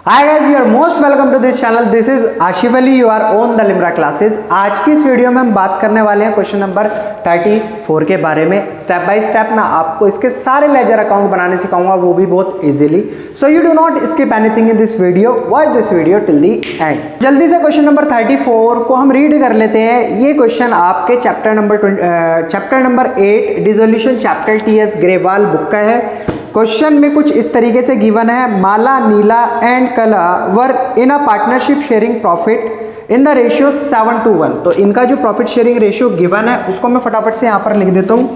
Hi guys, you are most welcome to this channel. This is Asif Ali, you are on the Limra classes. आज की इस video में हम बात करने वाले हैं क्वेश्चन नंबर 34 के बारे में। स्टेप बाय स्टेप मैं आपको इसके सारे लेजर अकाउंट बनाने सिखाऊंगा, वो भी बहुत easily. So you do not skip anything in this video, watch this video till the and. जल्दी से क्वेश्चन नंबर 34 को हम रीड कर लेते हैं। ये क्वेश्चन आपके chapter number 8 dissolution chapter TS Grewal book का है। क्वेश्चन में कुछ इस तरीके से गिवन है, माला, Neela and Kala were in a partnership sharing profit in the ratio 7:1। तो इनका जो प्रॉफिट शेयरिंग रेशियो गिवन है उसको मैं फटाफट से यहाँ पर लिख देता हूँ।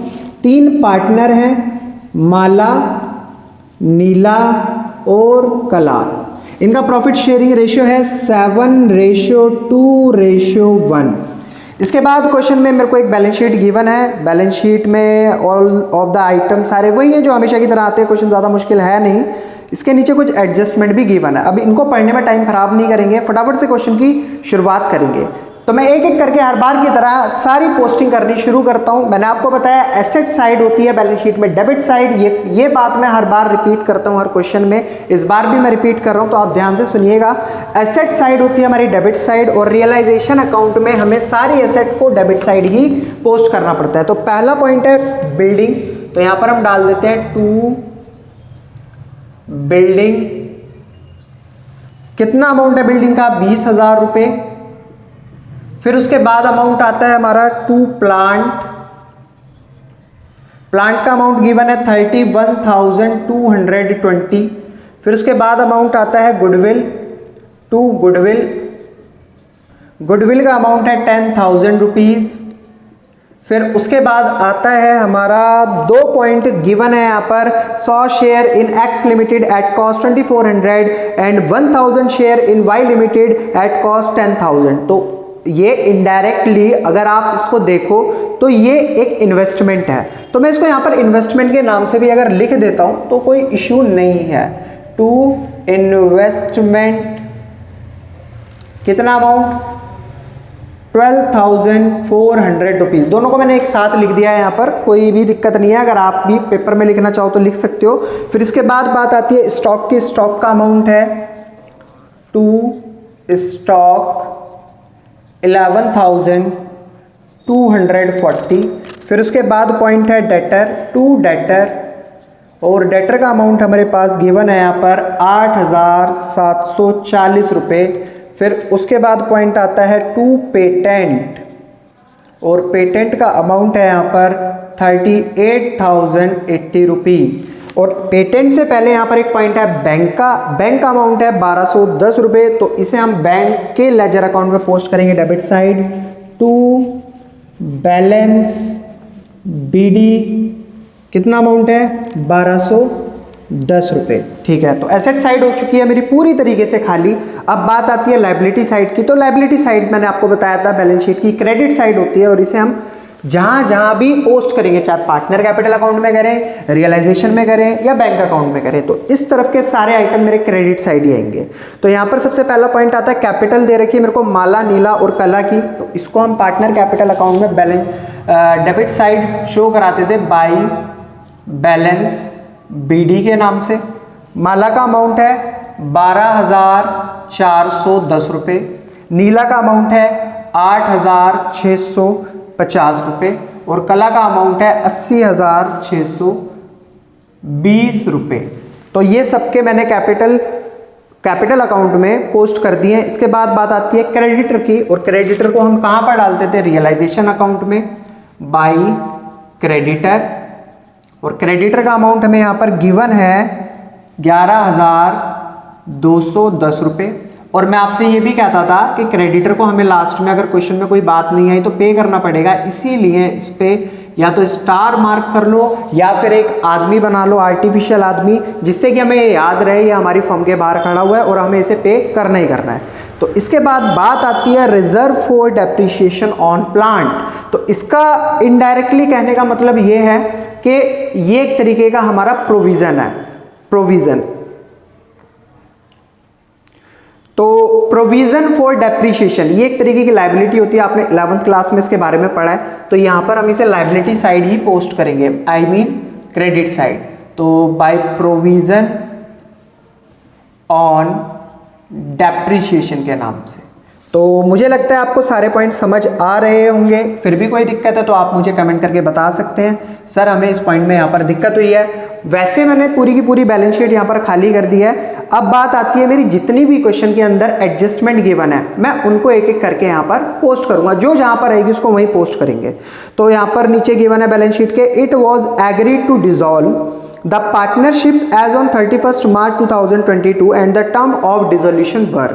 3 पार्टनर हैं, माला, नीला और कला। इनका प्रॉफिट शेयरिंग रेशियो है 7:2:1। इसके बाद क्वेश्चन में मेरे को एक बैलेंस शीट गिवन है। बैलेंस शीट में ऑल ऑफ द आइटम सारे वही है जो हमेशा की तरह आते हैं, क्वेश्चन ज़्यादा मुश्किल है नहीं। इसके नीचे कुछ एडजस्टमेंट भी गिवन है। अब इनको पढ़ने में टाइम खराब नहीं करेंगे, फटाफट से क्वेश्चन की शुरुआत करेंगे। तो मैं एक एक करके हर बार की तरह सारी पोस्टिंग करनी शुरू करता हूं। मैंने आपको बताया एसेट साइड होती है बैलेंस शीट में, डेबिट साइड। ये बात मैं हर बार रिपीट करता हूं हर क्वेश्चन में, इस बार भी मैं रिपीट कर रहा हूं, तो आप ध्यान से सुनिएगा। एसेट साइड होती है हमारी डेबिट साइड, और रियलाइजेशन अकाउंट में हमें सारी एसेट को डेबिट साइड ही पोस्ट करना पड़ता है। तो पहला पॉइंट है बिल्डिंग, तो यहां पर हम डाल देते हैं 2 बिल्डिंग। कितना अमाउंट है बिल्डिंग का? 20,000 रुपए। फिर उसके बाद अमाउंट आता है हमारा 2 प्लांट। प्लांट का अमाउंट गिवन है 31,220। फिर उसके बाद अमाउंट आता है गुडविल, 2 गुडविल। गुडविल का अमाउंट है 10,000 रुपीज। फिर उसके बाद आता है हमारा 2 पॉइंट गिवन है यहाँ पर, 100 share in X limited at cost 2400 and 1000 share in Y limited at cost 10,000। तो ये इनडायरेक्टली अगर आप इसको देखो तो ये एक इन्वेस्टमेंट है, तो मैं इसको यहाँ पर इन्वेस्टमेंट के नाम से भी अगर लिख देता हूँ तो कोई इश्यू नहीं है। 2 इन्वेस्टमेंट, कितना अमाउंट? 12,400 रुपीज़। दोनों को मैंने एक साथ लिख दिया है यहाँ पर, कोई भी दिक्कत नहीं है। अगर आप भी पेपर में लिखना चाहो तो लिख सकते हो। फिर इसके बाद बात आती है स्टॉक की। स्टॉक का अमाउंट है 2 स्टॉक 11,240। फिर उसके बाद पॉइंट है डेटर, 2 डेटर, और डेटर का अमाउंट हमारे पास गिवन है यहाँ पर 8,740 रुपये। फिर उसके बाद पॉइंट आता है 2 पेटेंट, और पेटेंट का अमाउंट है यहाँ पर 38,080 रुपये। और पेटेंट से पहले यहाँ पर एक पॉइंट है बैंक का। बैंक का अमाउंट है 1,210 रुपये, तो इसे हम बैंक के लेजर अकाउंट में पोस्ट करेंगे डेबिट साइड। 2 बैलेंस बीडी, कितना अमाउंट है? 1,210 रुपये। ठीक है, तो एसेट साइड हो चुकी है मेरी पूरी तरीके से खाली। अब बात आती है लायबिलिटी साइड की। तो लायबिलिटी साइड मैंने आपको बताया था बैलेंस शीट की क्रेडिट साइड होती है, और इसे हम जहां भी पोस्ट करेंगे, चाहे पार्टनर कैपिटल अकाउंट में करें, रियलाइजेशन में करें या बैंक अकाउंट में करें, तो इस तरफ के सारे आइटम मेरे क्रेडिट साइड ही आएंगे। तो यहाँ पर सबसे पहला पॉइंट आता है कैपिटल दे रखी है मेरे को माला, नीला और कला की, तो इसको हम पार्टनर कैपिटल अकाउंट में बैलेंस डेबिट साइड शो कराते थे बाई बैलेंस बीडी के नाम से। माला का अमाउंट है 12,410 रुपये। नीला का अमाउंट है 8,650 रुपये, और कला का अमाउंट है 80,620 रुपये। तो ये सबके मैंने कैपिटल अकाउंट में पोस्ट कर दिए हैं। इसके बाद बात आती है क्रेडिटर की, और क्रेडिटर को हम कहाँ पर डालते थे? रियलाइजेशन अकाउंट में बाई क्रेडिटर, और क्रेडिटर का अमाउंट हमें यहाँ पर गिवन है 11,210 रुपये। और मैं आपसे ये भी कहता था कि क्रेडिटर को हमें लास्ट में अगर क्वेश्चन में कोई बात नहीं आई तो पे करना पड़ेगा, इसीलिए इस पे या तो स्टार मार्क कर लो या फिर एक आदमी बना लो, आर्टिफिशियल आदमी, जिससे कि हमें याद रहे ये हमारी फर्म के बाहर खड़ा हुआ है और हमें इसे पे करना ही करना है। तो इसके बाद बात आती है reserve for depreciation on plant. तो इसका इनडायरेक्टली कहने का मतलब ये है कि ये एक तरीके का हमारा प्रोविजन है, प्रोविजन। तो प्रोविजन फॉर डेप्रिसिएशन ये एक तरीके की लायबिलिटी होती है, आपने 11th क्लास में इसके बारे में पढ़ा है। तो यहां पर हम इसे लायबिलिटी साइड ही पोस्ट करेंगे, आई मीन क्रेडिट साइड। तो बाय प्रोविजन ऑन डेप्रिशिएशन के नाम से। तो मुझे लगता है आपको सारे पॉइंट समझ आ रहे होंगे। फिर भी कोई दिक्कत है तो आप मुझे कमेंट करके बता सकते हैं, सर हमें इस पॉइंट में यहाँ पर दिक्कत हुई है। वैसे मैंने पूरी की पूरी बैलेंस शीट यहाँ पर खाली कर दी है। अब बात आती है मेरी जितनी भी क्वेश्चन के अंदर एडजस्टमेंट गिवन है, मैं उनको एक एक करके यहाँ पर पोस्ट करूंगा, जो जहाँ पर रहेगी उसको वहीं पोस्ट करेंगे। तो यहाँ पर नीचे गिवन है बैलेंस शीट के, it was agreed to dissolve the partnership as on 31st March 2022 and the term of dissolution were।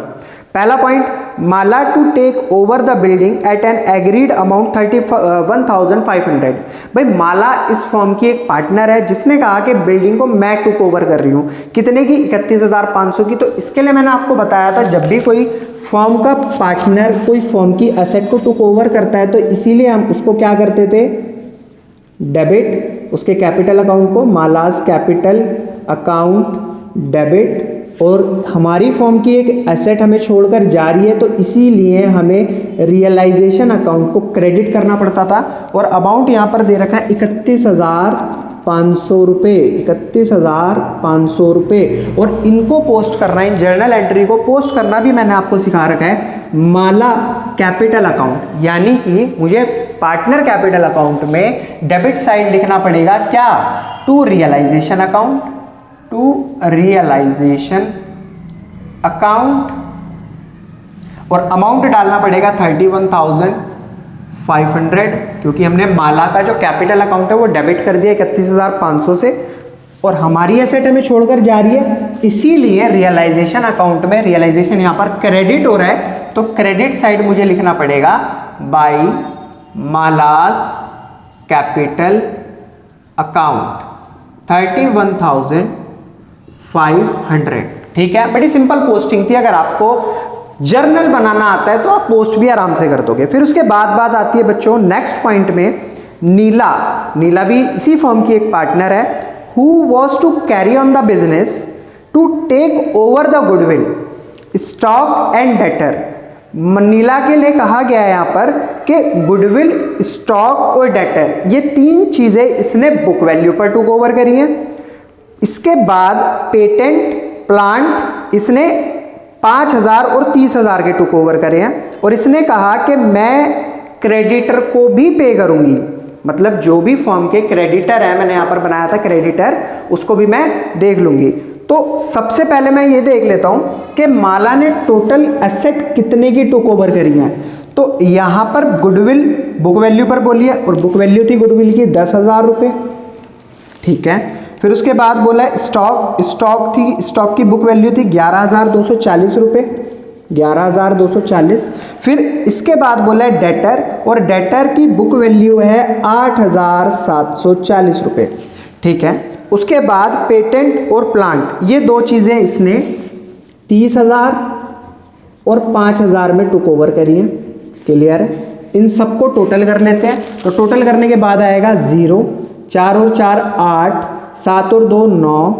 पहला point, Mala to take over the building at an agreed amount 31,500। भाई माला इस फॉर्म की एक partner है जिसने कहा कि बिल्डिंग को मैं टुक ओवर कर रही हूँ, कितने की, 31,500 की। तो इसके लिए मैंने आपको बताया था जब भी कोई फॉर्म का पार्टनर कोई फॉर्म की एसेट को टुक ओवर करता है तो इसीलिए हम उसको क्या करते थे, डेबिट, उसके कैपिटल अकाउंट को मालास कैपिटल अकाउंट डेबिट, और हमारी फॉर्म की एक एसेट हमें छोड़कर जा रही है तो इसीलिए हमें रियलाइजेशन अकाउंट को क्रेडिट करना पड़ता था। और अमाउंट यहाँ पर दे रखा है 31,500 रुपये, 31,500 रुपये। और इनको पोस्ट करना, इन जर्नल एंट्री को पोस्ट करना भी मैंने आपको सिखा रखा है माला कैपिटल अकाउंट, यानी कि मुझे पार्टनर कैपिटल अकाउंट में डेबिट साइड लिखना पड़ेगा क्या, to realisation account, to realisation account, और अमाउंट डालना पड़ेगा 31,500, क्योंकि हमने माला का जो कैपिटल अकाउंट है वो डेबिट कर दिया 31,500 से, और हमारी एसेट हमें छोड़कर जा रही है, इसीलिए रियलाइजेशन अकाउंट में रियलाइजेशन यहाँ पर क्रेडिट हो रहा है तो क्रेडिट साइड मुझे लिखना पड़ेगा बाय मालास कैपिटल अकाउंट 31,500। ठीक है, बड़ी सिंपल पोस्टिंग थी। अगर आपको जर्नल बनाना आता है तो आप पोस्ट भी आराम से कर दोगे। फिर उसके बाद बात आती है बच्चों नेक्स्ट पॉइंट में, नीला। नीला भी इसी फॉर्म की एक पार्टनर है। Who was to carry on the business to take over the goodwill, stock and debtor. Neela के लिए कहा गया है यहाँ पर कि गुडविल, स्टॉक और डेटर, ये तीन चीजें इसने बुक वैल्यू पर टुक ओवर करी हैं। इसके बाद पेटेंट, प्लांट इसने 5,000 और 30,000 के टुक ओवर करे हैं, और इसने कहा कि मैं क्रेडिटर को भी पे करूंगी, मतलब जो भी फॉर्म के क्रेडिटर है, मैंने यहाँ पर बनाया था क्रेडिटर, उसको भी मैं देख लूंगी। तो सबसे पहले मैं ये देख लेता हूं कि माला ने टोटल एसेट कितने की टुक ओवर करी है। तो यहाँ पर गुडविल बुक वैल्यू पर बोलिए, और बुक वैल्यू थी गुडविल की 10,000 रुपये। ठीक है, फिर उसके बाद बोला स्टॉक, स्टॉक की बुक वैल्यू थी 11,240 रुपये, 11,240। फिर इसके बाद बोला है डेटर, और डेटर की बुक वैल्यू है 8,740 रुपये। ठीक है, उसके बाद पेटेंट और प्लांट, ये दो चीज़ें इसने 30,000 और 5,000 में टुक ओवर करी है। क्लियर है, इन सबको टोटल कर लेते हैं। तो टोटल करने के बाद आएगा 0, 4 और 4 8, 7 और 2 9,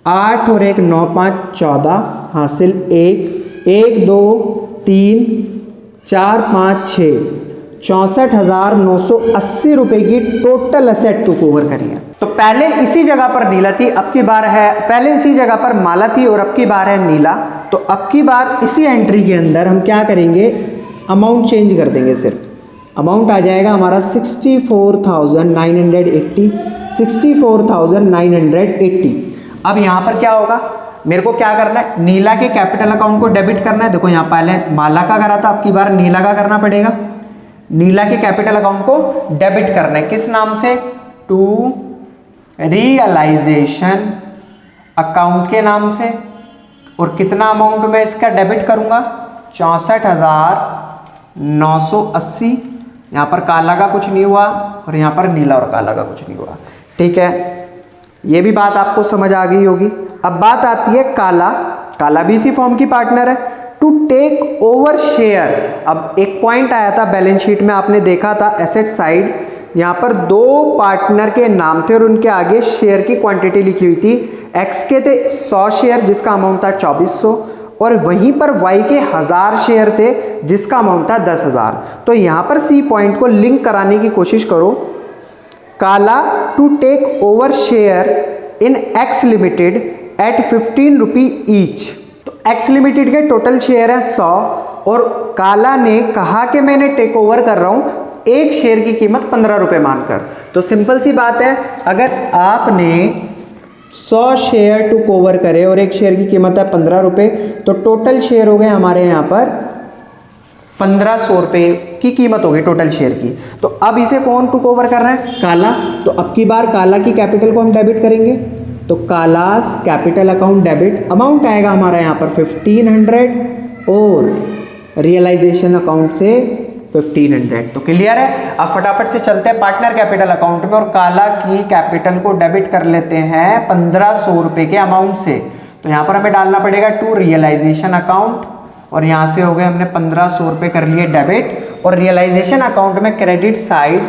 8 और 1 9 5 14, हासिल 1 1 2 3 4 5 6, 64,980 रुपए की टोटल एसेट टुक ओवर करी है। तो पहले इसी जगह पर नीला थी, अब की बार है, पहले इसी जगह पर माला थी और अब की बार है नीला। तो अब की बार इसी एंट्री के अंदर हम क्या करेंगे, अमाउंट चेंज कर देंगे। सिर्फ अमाउंट आ जाएगा हमारा 64,980, 64,980। अब यहाँ पर क्या होगा, मेरे को क्या करना है, नीला के कैपिटल अकाउंट को डेबिट करना है। देखो यहाँ पहले माला का करा था, अब की बार नीला का करना पड़ेगा। नीला के कैपिटल अकाउंट को डेबिट करना है, किस नाम से, टू रियलाइजेशन अकाउंट के नाम से। और कितना अमाउंट मैं इसका डेबिट करूंगा, 64,980। यहाँ पर काला का कुछ नहीं हुआ और यहाँ पर नीला और काला का कुछ नहीं हुआ। ठीक है, ये भी बात आपको समझ आ गई होगी। अब बात आती है काला। काला भी इसी फॉर्म की पार्टनर है। टू टेक ओवर शेयर, अब एक पॉइंट आया था बैलेंस शीट में, आपने देखा था एसेट साइड, यहाँ पर दो पार्टनर के नाम थे और उनके आगे शेयर की क्वांटिटी लिखी हुई थी। एक्स के थे 100 शेयर जिसका अमाउंट था 2400, और वहीं पर वाई के 1000 शेयर थे जिसका अमाउंट था 10,000। तो यहाँ पर सी पॉइंट को लिंक कराने की कोशिश करो। Kala to take over share in X limited at 15 rupee each. तो एक्स लिमिटेड के टोटल शेयर है 100 और काला ने कहा कि मैंने टेक ओवर कर रहा हूं एक शेयर की कीमत 15 रुपए मानकर। तो सिंपल सी बात है, अगर आपने 100 शेयर टुक ओवर करे और एक शेयर की कीमत है 15 रुपए, तो टोटल शेयर हो गए हमारे यहाँ पर 1500 रुपए की कीमत हो गई टोटल शेयर की। तो अब इसे कौन टुक ओवर कर रहा है? काला। तो अब की बार काला की कैपिटल को हम डेबिट करेंगे, तो कालास कैपिटल अकाउंट डेबिट, अमाउंट आएगा हमारा यहाँ पर 1500 और रियलाइजेशन अकाउंट से 1500। तो क्लियर है। अब फटाफट से चलते हैं पार्टनर कैपिटल अकाउंट में और काला की कैपिटल को डेबिट कर लेते हैं 1500 रुपए के अमाउंट से। तो यहाँ पर हमें डालना पड़ेगा टू रियलाइजेशन अकाउंट और यहाँ से हो गए हमने 1500 रुपए कर लिए डेबिट और रियलाइजेशन अकाउंट में credit side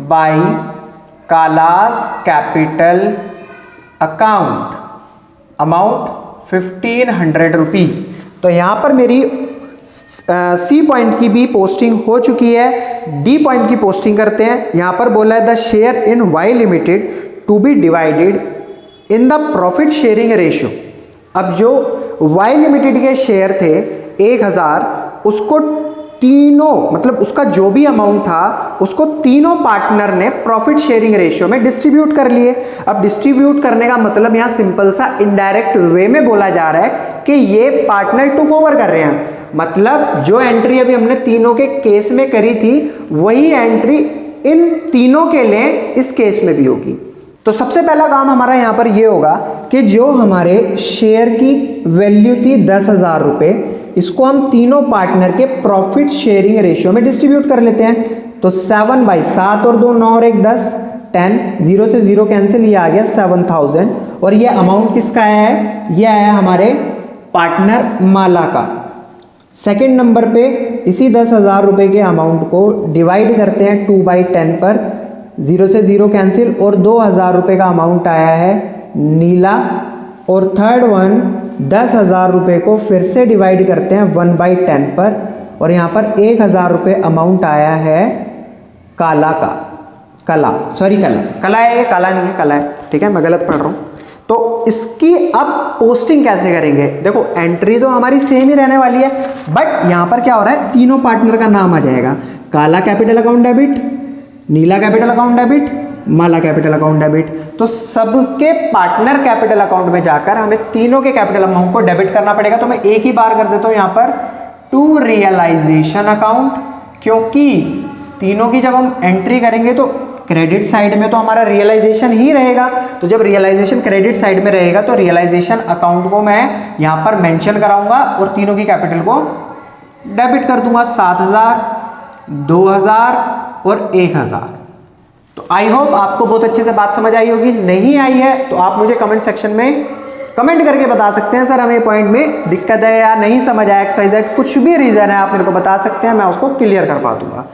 by कालास capital account amount 1500 रुपी। तो यहाँ पर मेरी सी पॉइंट की भी पोस्टिंग हो चुकी है। डी पॉइंट की पोस्टिंग करते हैं। यहाँ पर बोला है the share in Y limited to be divided in the profit sharing ratio. अब जो वाई लिमिटेड के शेयर थे 1000, उसको तीनों मतलब उसका जो भी अमाउंट था उसको तीनों पार्टनर ने प्रॉफिट शेयरिंग रेशियो में डिस्ट्रीब्यूट कर लिए। अब डिस्ट्रीब्यूट करने का मतलब यहाँ सिंपल सा इनडायरेक्ट वे में बोला जा रहा है कि ये पार्टनर टुक ओवर कर रहे हैं। मतलब जो एंट्री अभी हमने तीनों के केस में करी थी वही एंट्री इन तीनों के लिए इस केस में भी होगी। तो सबसे पहला काम हमारा यहाँ पर ये होगा कि जो हमारे शेयर की वैल्यू थी 10,000 रुपये, इसको हम तीनों पार्टनर के प्रॉफिट शेयरिंग रेशियो में डिस्ट्रीब्यूट कर लेते हैं। तो 7/7 और 2 9 और 1 10 10, 0 से 0 कैंसिल, ये आ गया 7000 और ये अमाउंट किसका आया है? ये आया हमारे पार्टनर माला का। सेकंड नंबर पे इसी 10,000 रुपये के अमाउंट को डिवाइड करते हैं 2/10 पर, 0 से 0 कैंसिल और 2,000 रुपये का अमाउंट आया है नीला। और थर्ड वन 10,000 रुपये को फिर से डिवाइड करते हैं 1/10 पर और यहाँ पर 1,000 रुपये अमाउंट आया है काला का। कला है, ये काला नहीं है, कला है, ठीक है, मैं गलत पढ़ रहा हूँ। तो इसकी अब पोस्टिंग कैसे करेंगे? देखो एंट्री तो हमारी सेम ही रहने वाली है, बट यहाँ पर क्या हो रहा है, तीनों पार्टनर का नाम आ जाएगा। काला कैपिटल अकाउंट डेबिट, नीला कैपिटल अकाउंट डेबिट, माला कैपिटल अकाउंट डेबिट। तो सबके पार्टनर कैपिटल अकाउंट में जाकर हमें तीनों के कैपिटल अमाउंट को डेबिट करना पड़ेगा। तो मैं एक ही बार कर देता हूँ यहाँ पर टू रियलाइजेशन अकाउंट, क्योंकि तीनों की जब हम एंट्री करेंगे तो क्रेडिट साइड में तो हमारा रियलाइजेशन ही रहेगा। तो जब रियलाइजेशन क्रेडिट साइड में रहेगा तो रियलाइजेशन अकाउंट को मैं यहाँ पर मेंशन कराऊंगा और तीनों की कैपिटल को डेबिट कर दूंगा, 7,000, 2,000 और 1,000। तो आई होप आपको बहुत अच्छे से बात समझ आई होगी। नहीं आई है तो आप मुझे कमेंट सेक्शन में कमेंट करके बता सकते हैं, सर हमें पॉइंट में दिक्कत है या नहीं समझ आया, XYZ कुछ भी रीजन है आप मेरे को बता सकते हैं, मैं उसको क्लियर करवा दूंगा।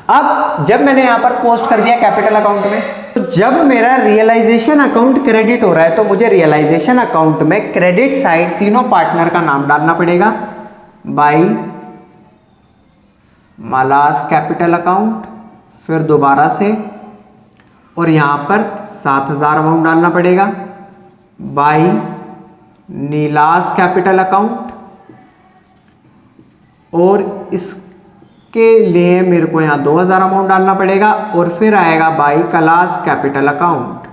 अब जब मैंने यहाँ पर पोस्ट कर दिया कैपिटल अकाउंट में, तो जब मेरा रियलाइजेशन अकाउंट क्रेडिट हो रहा है तो मुझे रियलाइजेशन अकाउंट में क्रेडिट साइड तीनों पार्टनर का नाम डालना पड़ेगा, बाई मालास कैपिटल अकाउंट, फिर दोबारा से और यहाँ पर 7,000 अमाउंट डालना पड़ेगा, बाई नीलास कैपिटल अकाउंट और इसके लिए मेरे को यहाँ 2,000 अमाउंट डालना पड़ेगा और फिर आएगा बाई कलास कैपिटल अकाउंट।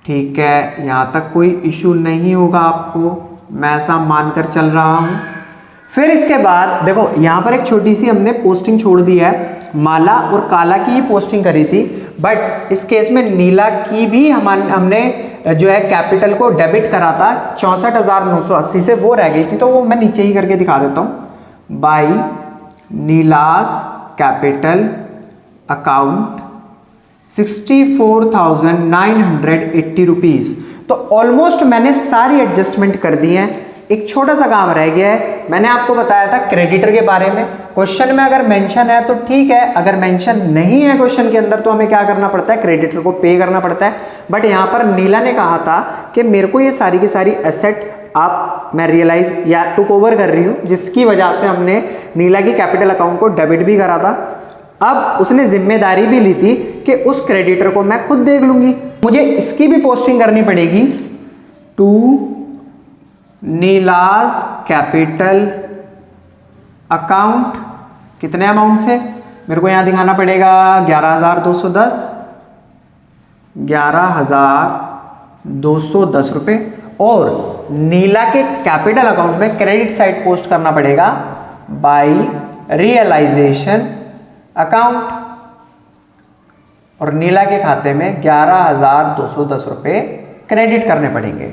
ठीक है, यहाँ तक कोई इशू नहीं होगा आपको, मैं ऐसा मानकर चल रहा हूँ। फिर इसके बाद देखो यहाँ पर एक छोटी सी हमने पोस्टिंग छोड़ दी है, माला और काला की ही पोस्टिंग करी थी, बट इस केस में नीला की भी हमने जो है कैपिटल को डेबिट करा था 64,980 से, वो रह गई थी, तो वो मैं नीचे ही करके दिखा देता हूँ, बाई नीलास कैपिटल अकाउंट 64,980 रुपीज़। तो ऑलमोस्ट मैंने सारी एडजस्टमेंट कर दी है, एक छोटा सा काम रह गया है। मैंने आपको बताया था क्रेडिटर के बारे में, क्वेश्चन में अगर मेंशन है तो ठीक है, अगर मेंशन नहीं है क्वेश्चन के अंदर तो हमें क्या करना पड़ता है, क्रेडिटर को पे करना पड़ता है। बट यहाँ पर नीला ने कहा था कि मेरे को ये सारी की सारी एसेट मैं रियलाइज या टुक ओवर कर रही हूँ, जिसकी वजह से हमने नीला की कैपिटल अकाउंट को डेबिट भी करा था। अब उसने जिम्मेदारी भी ली थी कि उस क्रेडिटर को मैं खुद देख लूंगी, मुझे इसकी भी पोस्टिंग करनी पड़ेगी टू नीलाज कैपिटल अकाउंट कितने अमाउंट से, मेरे को यहाँ दिखाना पड़ेगा 11,210, 11,210 रुपये। और नीला के कैपिटल अकाउंट में क्रेडिट साइड पोस्ट करना पड़ेगा बाय रियलाइजेशन अकाउंट, और नीला के खाते में 11,210 रुपये क्रेडिट करने पड़ेंगे।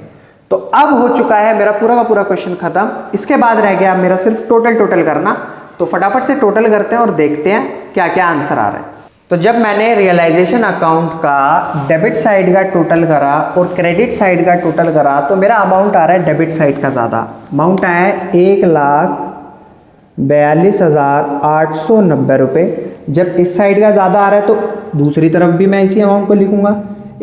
तो अब हो चुका है मेरा पूरा का पूरा क्वेश्चन खत्म। इसके बाद रह गया मेरा सिर्फ टोटल करना। तो फटाफट से टोटल करते हैं और देखते हैं क्या क्या आंसर आ रहा है। तो जब मैंने रियलाइजेशन अकाउंट का डेबिट साइड का टोटल करा और क्रेडिट साइड का टोटल करा तो मेरा अमाउंट आ रहा है डेबिट साइड का ज़्यादा। अमाउंट आया है 1,42,890 रुपये। जब इस साइड का ज़्यादा आ रहा है तो दूसरी तरफ भी मैं इसी अमाउंट को लिखूंगा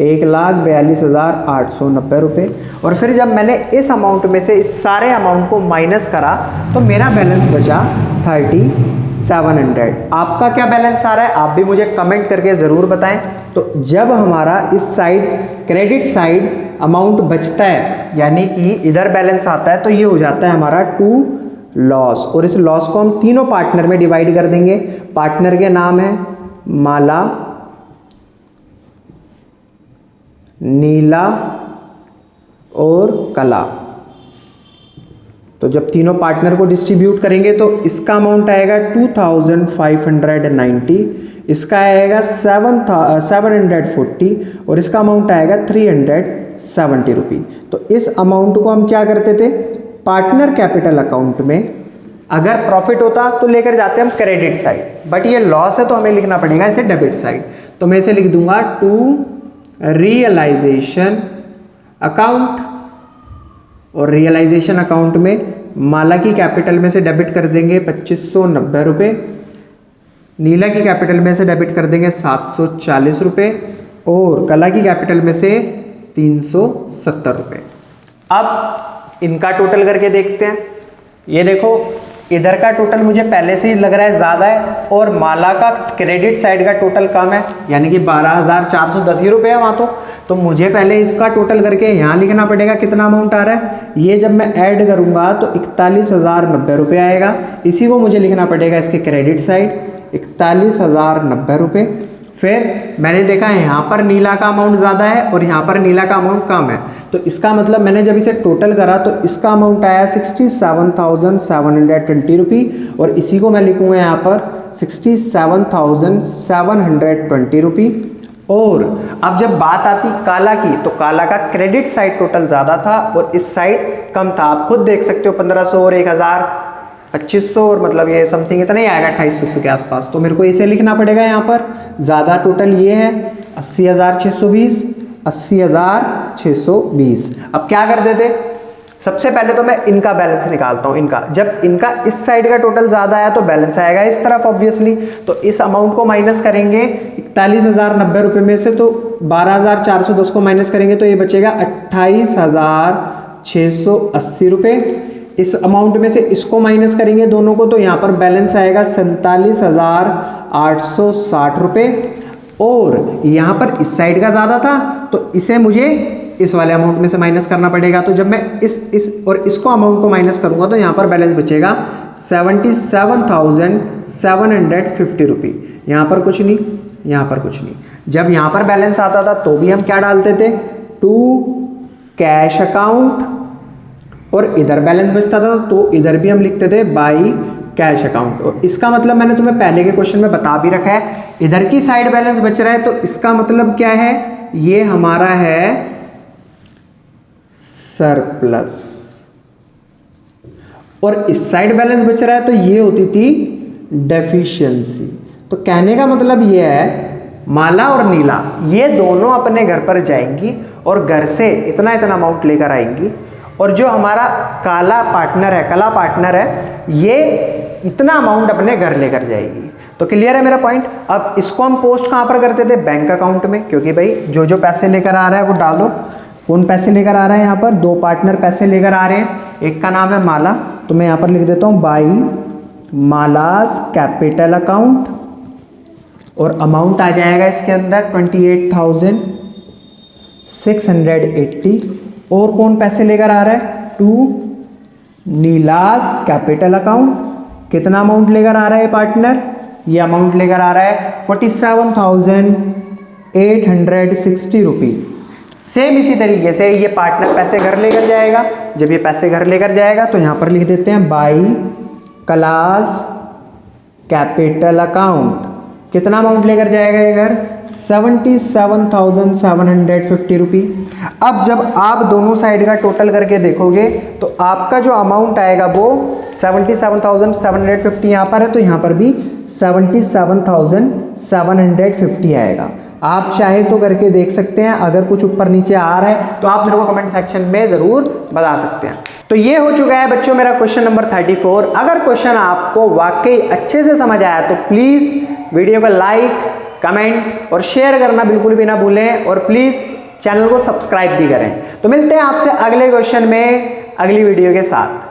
1,42,890 रुपये। और फिर जब मैंने इस अमाउंट में से इस सारे अमाउंट को माइनस करा तो मेरा बैलेंस बचा 3,700। आपका क्या बैलेंस आ रहा है आप भी मुझे कमेंट करके ज़रूर बताएं। तो जब हमारा इस साइड क्रेडिट साइड अमाउंट बचता है यानी कि इधर बैलेंस आता है तो ये हो जाता है हमारा टू लॉस। और इस लॉस को हम तीनों पार्टनर में डिवाइड कर देंगे। पार्टनर के नाम है माला, नीला और कला। तो जब तीनों पार्टनर को डिस्ट्रीब्यूट करेंगे तो इसका अमाउंट आएगा 2,590, इसका आएगा 740 और इसका अमाउंट आएगा 370 रुपये। तो इस अमाउंट को हम क्या करते थे पार्टनर कैपिटल अकाउंट में, अगर प्रॉफिट होता तो लेकर जाते हम क्रेडिट साइड, बट ये लॉस है तो हमें लिखना पड़ेगा इसे डेबिट साइड। तो मैं इसे लिख दूंगा टू रियलाइजेशन अकाउंट। और रियलाइजेशन अकाउंट में माला की कैपिटल में से डेबिट कर देंगे 2,590 रुपये, नीला की कैपिटल में से डेबिट कर देंगे 740 रुपये और कला की कैपिटल में से 370 रुपये। अब इनका टोटल करके देखते हैं। ये देखो इधर का टोटल मुझे पहले से ही लग रहा है ज़्यादा है और माला का क्रेडिट साइड का टोटल कम है यानी कि 12,410 ही रुपये है वहाँ। तो मुझे पहले इसका टोटल करके यहाँ लिखना पड़ेगा कितना अमाउंट आ रहा है। ये जब मैं ऐड करूँगा तो 41,090 रुपये आएगा। इसी को मुझे लिखना पड़ेगा इसके क्रेडिट साइड 41,090 रुपये। फिर मैंने देखा है यहाँ पर नीला का अमाउंट ज़्यादा है और यहाँ पर नीला का अमाउंट कम है। तो इसका मतलब मैंने जब इसे टोटल करा तो इसका अमाउंट आया 67,720 रुपये और इसी को मैं लिखूँगा यहाँ पर 67,720 रुपये। और अब जब बात आती काला की तो काला का क्रेडिट साइड टोटल ज़्यादा था और इस साइड कम था। आप खुद देख सकते हो 1,500 और 1,000 2500 और मतलब ये समथिंग इतना ही आएगा 2,800 के आसपास। तो मेरे को इसे लिखना पड़ेगा यहाँ पर। ज़्यादा टोटल ये है 80,620, 80,620। अब क्या कर देते, सबसे पहले तो मैं इनका बैलेंस निकालता हूँ। इनका जब इनका इस साइड का टोटल ज़्यादा आया तो बैलेंस आएगा इस तरफ ऑब्वियसली। तो इस अमाउंट को माइनस करेंगे 41,090 रुपये में से, तो 12,410 को माइनस करेंगे तो ये बचेगा 28,680 रुपये। इस अमाउंट में से इसको माइनस करेंगे दोनों को तो यहाँ पर बैलेंस आएगा 47,860 रुपये। और यहाँ पर इस साइड का ज़्यादा था तो इसे मुझे इस वाले अमाउंट में से माइनस करना पड़ेगा। तो जब मैं इस और इसको अमाउंट को माइनस करूँगा तो यहाँ पर बैलेंस बचेगा 77,750 रुपये। यहाँ पर कुछ नहीं, यहाँ पर कुछ नहीं। जब यहाँ पर बैलेंस आता था तो भी हम क्या डालते थे, टू कैश अकाउंट, और इधर बैलेंस बचता था तो इधर भी हम लिखते थे बाई कैश अकाउंट। और इसका मतलब मैंने तुम्हें पहले के क्वेश्चन में बता भी रखा है, इधर की साइड बैलेंस बच रहा है तो इसका मतलब क्या है, ये हमारा है सरप्लस। और इस साइड बैलेंस बच रहा है तो ये होती थी डेफिशिएंसी। तो कहने का मतलब ये है माला और नीला ये दोनों अपने घर पर जाएंगी और घर से इतना इतना अमाउंट लेकर आएंगी, और जो हमारा कला पार्टनर है ये इतना अमाउंट अपने घर लेकर जाएगी। तो क्लियर है मेरा पॉइंट। अब इसको हम पोस्ट कहाँ पर करते थे, बैंक अकाउंट में, क्योंकि भाई जो पैसे लेकर आ रहा है वो डालो। कौन पैसे लेकर आ रहा है, यहाँ पर दो पार्टनर पैसे लेकर आ रहे हैं, एक का नाम है माला, तो मैं यहाँ पर लिख देता हूँ बाई मालास कैपिटल अकाउंट, और अमाउंट आ जाएगा इसके अंदर 28,680। और कौन पैसे लेकर आ रहा है, टू नीलास कैपिटल अकाउंट, कितना अमाउंट लेकर आ रहा है पार्टनर, ये अमाउंट लेकर आ रहा है 47,860 रुपी। सेम इसी तरीके से ये पार्टनर पैसे घर लेकर जाएगा। जब ये पैसे घर लेकर जाएगा तो यहाँ पर लिख देते हैं बाई क्लास कैपिटल अकाउंट, कितना अमाउंट लेकर जाएगा ये घर, 77,750 रुपी। अब जब आप दोनों साइड का टोटल करके देखोगे तो आपका जो अमाउंट आएगा वो 77,750 यहाँ पर है, तो यहाँ पर भी 77,750 आएगा। आप चाहे तो करके देख सकते हैं, अगर कुछ ऊपर नीचे आ रहा है तो आप मेरे को कमेंट सेक्शन में ज़रूर बता सकते हैं। तो ये हो चुका है बच्चों मेरा क्वेश्चन नंबर 34। अगर क्वेश्चन आपको वाकई अच्छे से समझ आया तो प्लीज़ वीडियो को लाइक, कमेंट और शेयर करना बिल्कुल भी ना भूलें, और प्लीज़ चैनल को सब्सक्राइब भी करें। तो मिलते हैं आपसे अगले क्वेश्चन में अगली वीडियो के साथ।